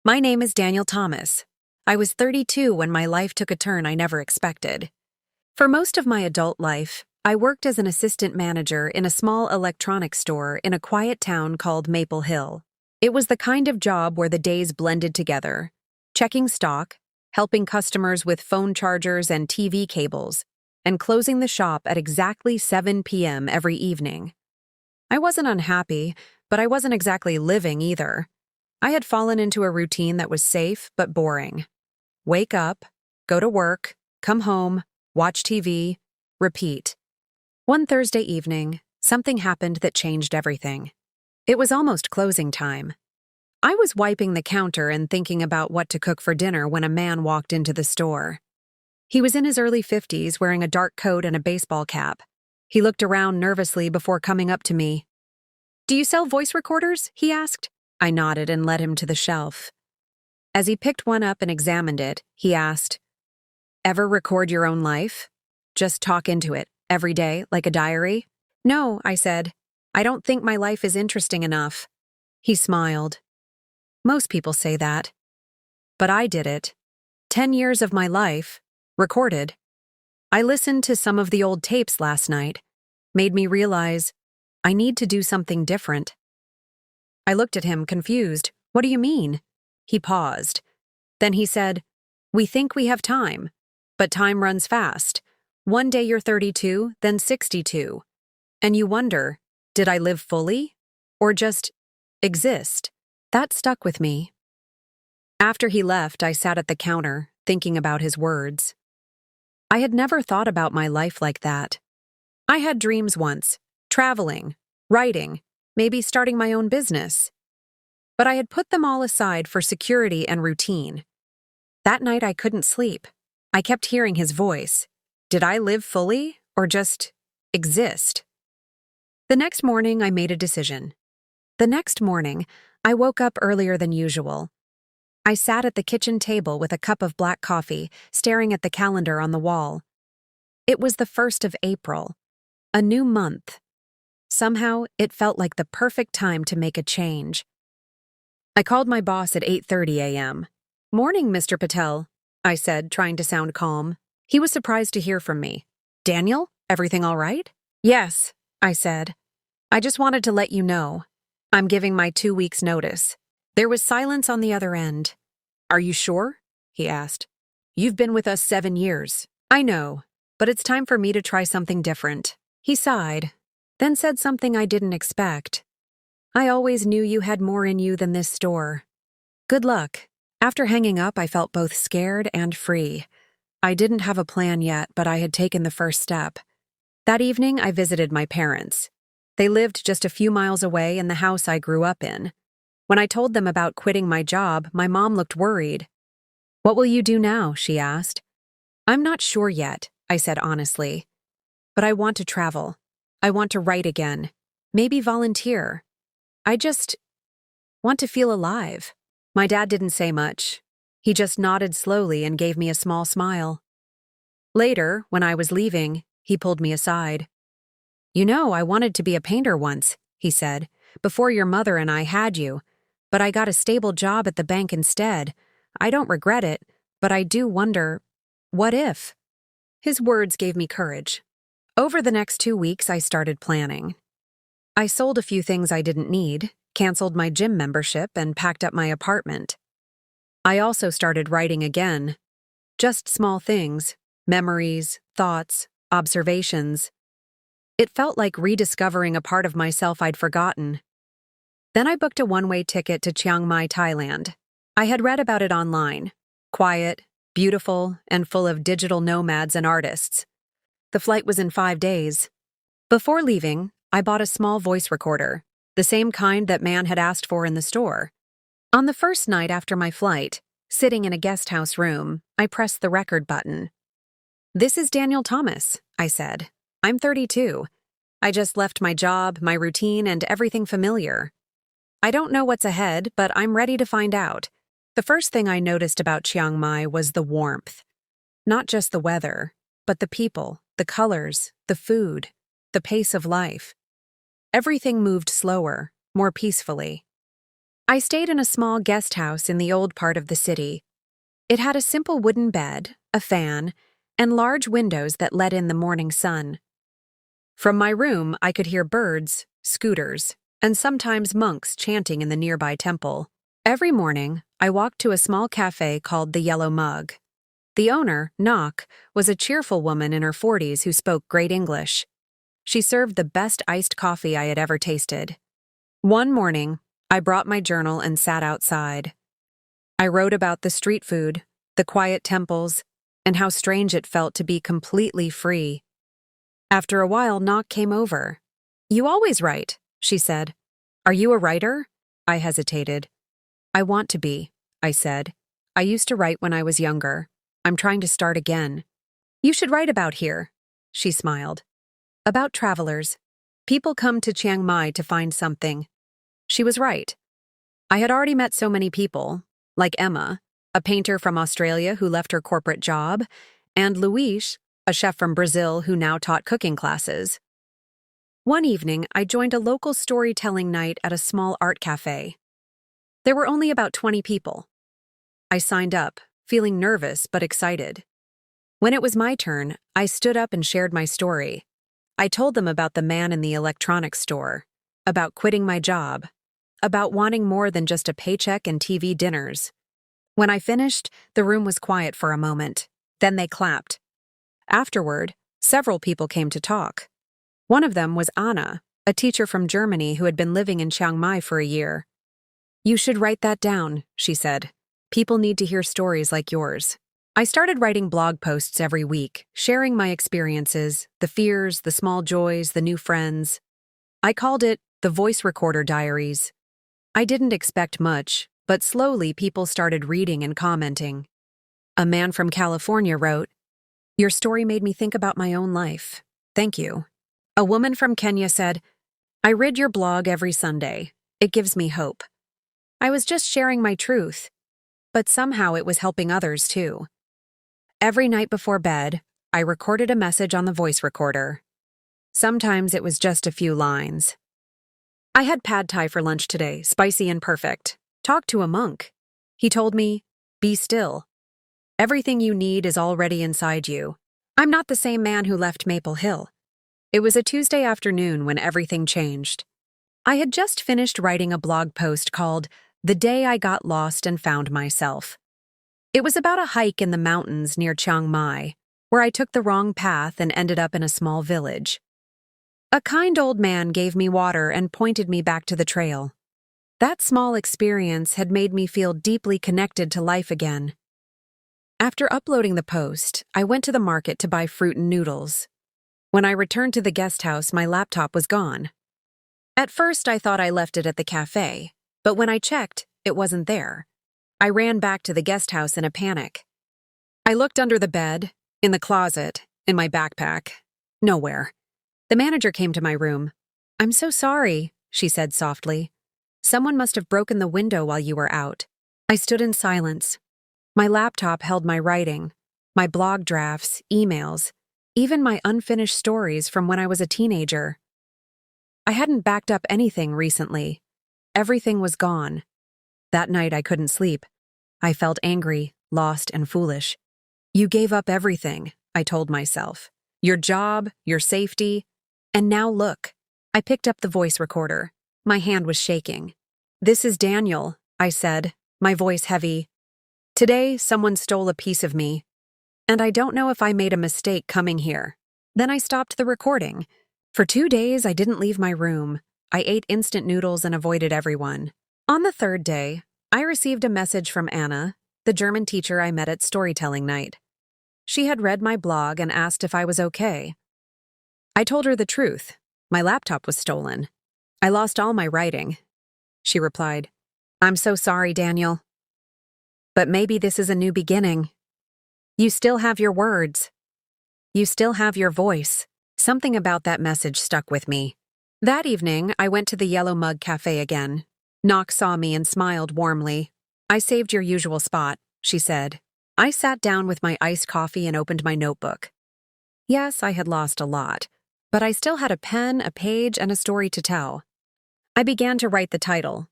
My name is Daniel Thomas. I was 32 when my life took a turn I never expected. For most of my adult life, I worked as an assistant manager in a small electronics store in a quiet town called Maple Hill. It was the kind of job where the days blended together, checking stock, helping customers with phone chargers and TV cables, and closing the shop at exactly 7 p.m. every evening. I wasn't unhappy, but I wasn't exactly living either. I had fallen into a routine that was safe but boring. Wake up, go to work, come home, watch TV, repeat. One Thursday evening, something happened that changed everything. It was almost closing time. I was wiping the counter and thinking about what to cook for dinner when a man walked into the store. He was in his early 50s, wearing a dark coat and a baseball cap. He looked around nervously before coming up to me. "Do you sell voice recorders?" he asked. I nodded and led him to the shelf. As he picked one up and examined it, he asked, "Ever record your own life? Just talk into it, every day, like a diary?" "No," I said. "I don't think my life is interesting enough." He smiled. Most people say that. But I did it. 10 years of my life, recorded. I listened to some of the old tapes last night, made me realize I need to do something different. I looked at him, confused. "What do you mean?" He paused. Then he said, "We think we have time, but time runs fast. One day you're 32, then 62. And you wonder, did I live fully? Or just exist?" That stuck with me. After he left, I sat at the counter, thinking about his words. I had never thought about my life like that. I had dreams once, traveling, writing, maybe starting my own business. But I had put them all aside for security and routine. That night I couldn't sleep. I kept hearing his voice. Did I live fully or just exist? The next morning I made a decision. The next morning, I woke up earlier than usual. I sat at the kitchen table with a cup of black coffee, staring at the calendar on the wall. It was the 1st of April, a new month. Somehow, it felt like the perfect time to make a change. I called my boss at 8:30 a.m. "Morning, Mr. Patel," I said, trying to sound calm. He was surprised to hear from me. "Daniel, everything all right?" "Yes," I said. "I just wanted to let you know. I'm giving my 2 weeks' notice." There was silence on the other end. "Are you sure?" he asked. "You've been with us 7 years." "I know, but it's time for me to try something different." He sighed, then said something I didn't expect. "I always knew you had more in you than this store. Good luck." After hanging up, I felt both scared and free. I didn't have a plan yet, but I had taken the first step. That evening, I visited my parents. They lived just a few miles away in the house I grew up in. When I told them about quitting my job, my mom looked worried. "What will you do now?" she asked. "I'm not sure yet," I said honestly. "But I want to travel. I want to write again. Maybe volunteer. I just want to feel alive." My dad didn't say much. He just nodded slowly and gave me a small smile. Later, when I was leaving, he pulled me aside. "You know, I wanted to be a painter once," he said, "before your mother and I had you. But I got a stable job at the bank instead. I don't regret it, but I do wonder, what if?" His words gave me courage. Over the next 2 weeks, I started planning. I sold a few things I didn't need, canceled my gym membership, and packed up my apartment. I also started writing again. Just small things, memories, thoughts, observations. It felt like rediscovering a part of myself I'd forgotten. Then I booked a one-way ticket to Chiang Mai, Thailand. I had read about it online. Quiet, beautiful, and full of digital nomads and artists. The flight was in 5 days. Before leaving, I bought a small voice recorder, the same kind that man had asked for in the store. On the first night after my flight, sitting in a guest house room, I pressed the record button. "This is Daniel Thomas," I said. "I'm 32. I just left my job, my routine, and everything familiar. I don't know what's ahead, but I'm ready to find out." The first thing I noticed about Chiang Mai was the warmth. Not just the weather, but the people, the colors, the food, the pace of life. Everything moved slower, more peacefully. I stayed in a small guest house in the old part of the city. It had a simple wooden bed, a fan, and large windows that let in the morning sun. From my room, I could hear birds, scooters, and sometimes monks chanting in the nearby temple. Every morning, I walked to a small cafe called the Yellow Mug. The owner, Knock, was a cheerful woman in her 40s who spoke great English. She served the best iced coffee I had ever tasted. One morning, I brought my journal and sat outside. I wrote about the street food, the quiet temples, and how strange it felt to be completely free. After a while, Knock came over. "You always write," she said. "Are you a writer?" I hesitated. "I want to be," I said. "I used to write when I was younger. I'm trying to start again." "You should write about here," she smiled. "About travelers. People come to Chiang Mai to find something." She was right. I had already met so many people, like Emma, a painter from Australia who left her corporate job, and Luis, a chef from Brazil who now taught cooking classes. One evening, I joined a local storytelling night at a small art cafe. There were only about 20 people. I signed up, feeling nervous but excited. When it was my turn, I stood up and shared my story. I told them about the man in the electronics store, about quitting my job, about wanting more than just a paycheck and TV dinners. When I finished, the room was quiet for a moment. Then they clapped. Afterward, several people came to talk. One of them was Anna, a teacher from Germany who had been living in Chiang Mai for a year. "You should write that down," she said. "People need to hear stories like yours." I started writing blog posts every week, sharing my experiences, the fears, the small joys, the new friends. I called it the Voice Recorder Diaries. I didn't expect much, but slowly people started reading and commenting. A man from California wrote, "Your story made me think about my own life. Thank you." A woman from Kenya said, "I read your blog every Sunday. It gives me hope." I was just sharing my truth, but somehow it was helping others too. Every night before bed, I recorded a message on the voice recorder. Sometimes it was just a few lines. "I had pad thai for lunch today, spicy and perfect. Talked to a monk. He told me, 'Be still. Everything you need is already inside you.' I'm not the same man who left Maple Hill." It was a Tuesday afternoon when everything changed. I had just finished writing a blog post called "The Day I Got Lost and Found Myself." It was about a hike in the mountains near Chiang Mai, where I took the wrong path and ended up in a small village. A kind old man gave me water and pointed me back to the trail. That small experience had made me feel deeply connected to life again. After uploading the post, I went to the market to buy fruit and noodles. When I returned to the guest house, my laptop was gone. At first, I thought I left it at the cafe, but when I checked, it wasn't there. I ran back to the guest house in a panic. I looked under the bed, in the closet, in my backpack. Nowhere. The manager came to my room. "I'm so sorry," she said softly. "Someone must have broken the window while you were out." I stood in silence. My laptop held my writing, my blog drafts, emails, even my unfinished stories from when I was a teenager. I hadn't backed up anything recently. Everything was gone. That night I couldn't sleep. I felt angry, lost, and foolish. "You gave up everything," I told myself. "Your job, your safety. And now look." I picked up the voice recorder. My hand was shaking. "This is Daniel," I said, my voice heavy. "Today, someone stole a piece of me. And I don't know if I made a mistake coming here." Then I stopped the recording. For 2 days, I didn't leave my room. I ate instant noodles and avoided everyone. On the third day, I received a message from Anna, the German teacher I met at storytelling night. She had read my blog and asked if I was okay. I told her the truth. My laptop was stolen. I lost all my writing. She replied, "I'm so sorry, Daniel. But maybe this is a new beginning. You still have your words. You still have your voice." Something about that message stuck with me. That evening, I went to the Yellow Mug Cafe again. Knock saw me and smiled warmly. "I saved your usual spot," she said. I sat down with my iced coffee and opened my notebook. Yes, I had lost a lot, but I still had a pen, a page, and a story to tell. I began to write the title,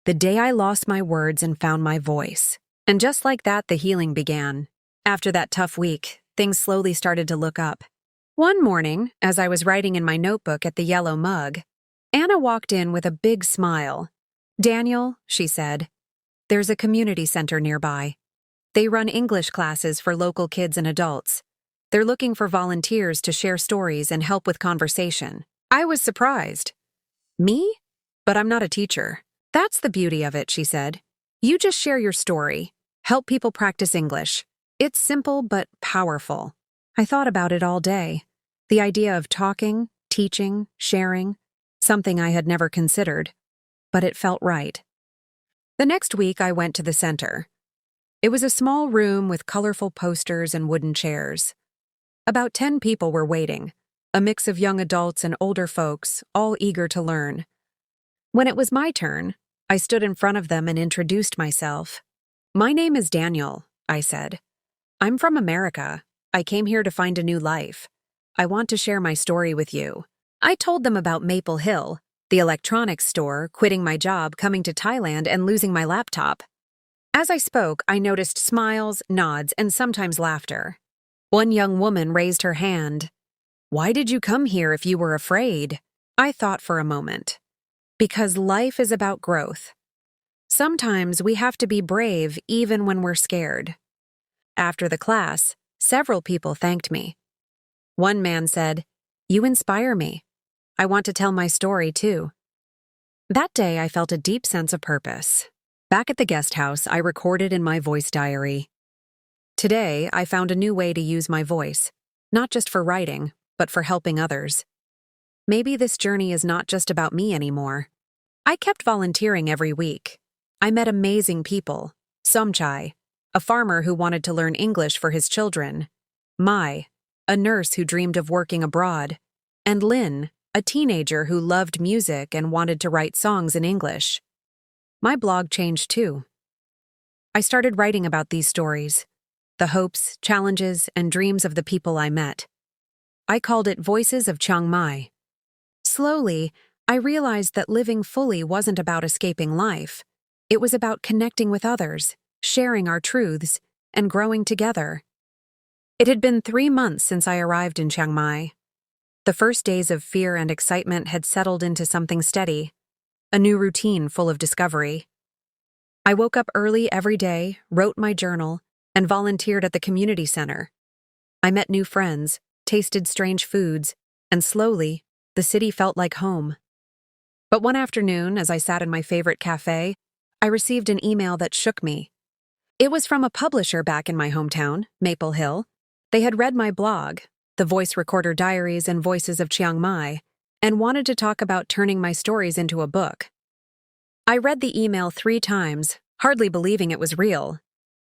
The day I lost my words and found my voice. And just like that, the healing began. After that tough week, things slowly started to look up. One morning, as I was writing in my notebook at the yellow mug, Anna walked in with a big smile. "Daniel," she said, "there's a community center nearby. They run English classes for local kids and adults. They're looking for volunteers to share stories and help with conversation." I was surprised. "Me? But I'm not a teacher." "That's the beauty of it," she said. "You just share your story. Help people practice English. It's simple but powerful." I thought about it all day. The idea of talking, teaching, sharing, something I had never considered. But it felt right. The next week, I went to the center. It was a small room with colorful posters and wooden chairs. About 10 people were waiting, a mix of young adults and older folks, all eager to learn. When it was my turn, I stood in front of them and introduced myself. "My name is Daniel," I said. "I'm from America. I came here to find a new life. I want to share my story with you." I told them about Maple Hill, the electronics store, quitting my job, coming to Thailand, and losing my laptop. As I spoke, I noticed smiles, nods, and sometimes laughter. One young woman raised her hand. "Why did you come here if you were afraid?" I thought for a moment. Because life is about growth. Sometimes we have to be brave even when we're scared. After the class, several people thanked me. One man said, "You inspire me. I want to tell my story too." That day, I felt a deep sense of purpose. Back at the guest house, I recorded in my voice diary. Today, I found a new way to use my voice, not just for writing, but for helping others. Maybe this journey is not just about me anymore. I kept volunteering every week. I met amazing people. Somchai, a farmer who wanted to learn English for his children. Mai, a nurse who dreamed of working abroad. And Lynn, a teenager who loved music and wanted to write songs in English. My blog changed too. I started writing about these stories, the hopes, challenges, and dreams of the people I met. I called it Voices of Chiang Mai. Slowly, I realized that living fully wasn't about escaping life. It was about connecting with others, sharing our truths, and growing together. It had been 3 months since I arrived in Chiang Mai. The first days of fear and excitement had settled into something steady, a new routine full of discovery. I woke up early every day, wrote my journal, and volunteered at the community center. I met new friends, tasted strange foods, and slowly, the city felt like home. But one afternoon, as I sat in my favorite cafe, I received an email that shook me. It was from a publisher back in my hometown, Maple Hill. They had read my blog, The Voice Recorder Diaries and Voices of Chiang Mai, and wanted to talk about turning my stories into a book. I read the email 3 times, hardly believing it was real.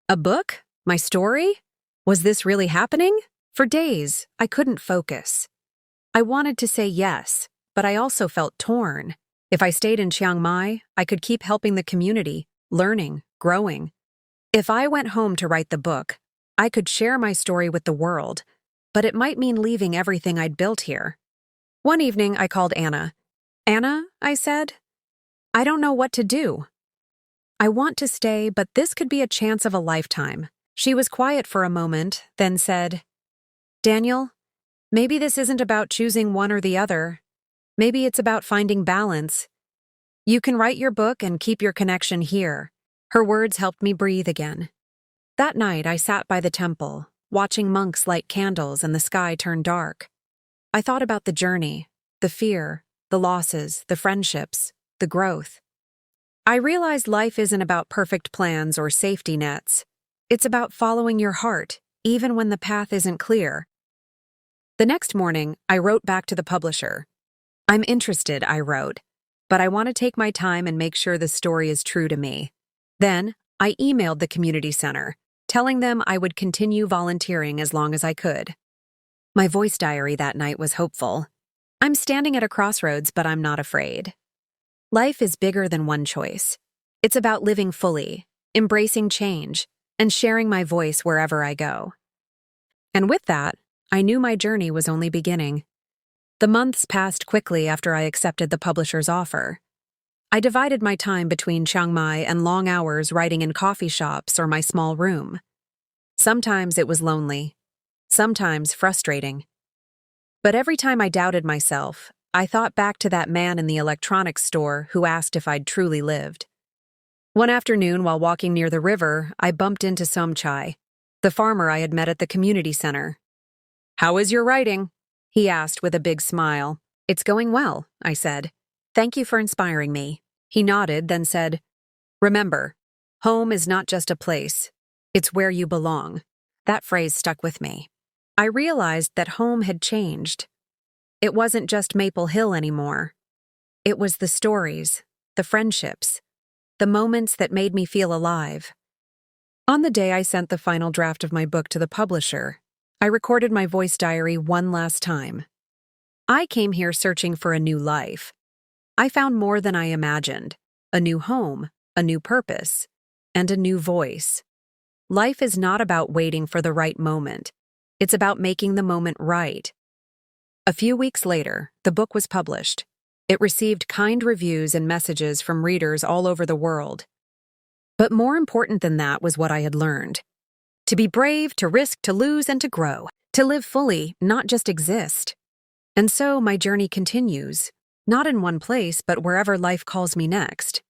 A book? My story? Was this really happening? For days, I couldn't focus. I wanted to say yes, but I also felt torn. If I stayed in Chiang Mai, I could keep helping the community, learning, growing. If I went home to write the book, I could share my story with the world, but it might mean leaving everything I'd built here. One evening, I called Anna. "Anna," I said, "I don't know what to do. I want to stay, but this could be a chance of a lifetime." She was quiet for a moment, then said, "Daniel, maybe this isn't about choosing one or the other. Maybe it's about finding balance. You can write your book and keep your connection here." Her words helped me breathe again. That night, I sat by the temple, watching monks light candles and the sky turn dark. I thought about the journey, the fear, the losses, the friendships, the growth. I realized life isn't about perfect plans or safety nets. It's about following your heart, even when the path isn't clear. The next morning, I wrote back to the publisher. "I'm interested," I wrote, "but I want to take my time and make sure the story is true to me." Then, I emailed the community center, telling them I would continue volunteering as long as I could. My voice diary that night was hopeful. "I'm standing at a crossroads, but I'm not afraid." Life is bigger than one choice. It's about living fully, embracing change, and sharing my voice wherever I go. And with that, I knew my journey was only beginning. The months passed quickly after I accepted the publisher's offer. I divided my time between Chiang Mai and long hours writing in coffee shops or my small room. Sometimes it was lonely, sometimes frustrating. But every time I doubted myself, I thought back to that man in the electronics store who asked if I'd truly lived. One afternoon, while walking near the river, I bumped into Somchai, the farmer I had met at the community center. "How is your writing?" he asked with a big smile. "It's going well," I said. "Thank you for inspiring me." He nodded, then said, "Remember, home is not just a place. It's where you belong." That phrase stuck with me. I realized that home had changed. It wasn't just Maple Hill anymore. It was the stories, the friendships, the moments that made me feel alive. On the day I sent the final draft of my book to the publisher, I recorded my voice diary one last time. I came here searching for a new life. I found more than I imagined: a new home, a new purpose, and a new voice. Life is not about waiting for the right moment. It's about making the moment right. A few weeks later, the book was published. It received kind reviews and messages from readers all over the world. But more important than that was what I had learned. To be brave, to risk, to lose, and to grow. To live fully, not just exist. And so my journey continues, not in one place, but wherever life calls me next.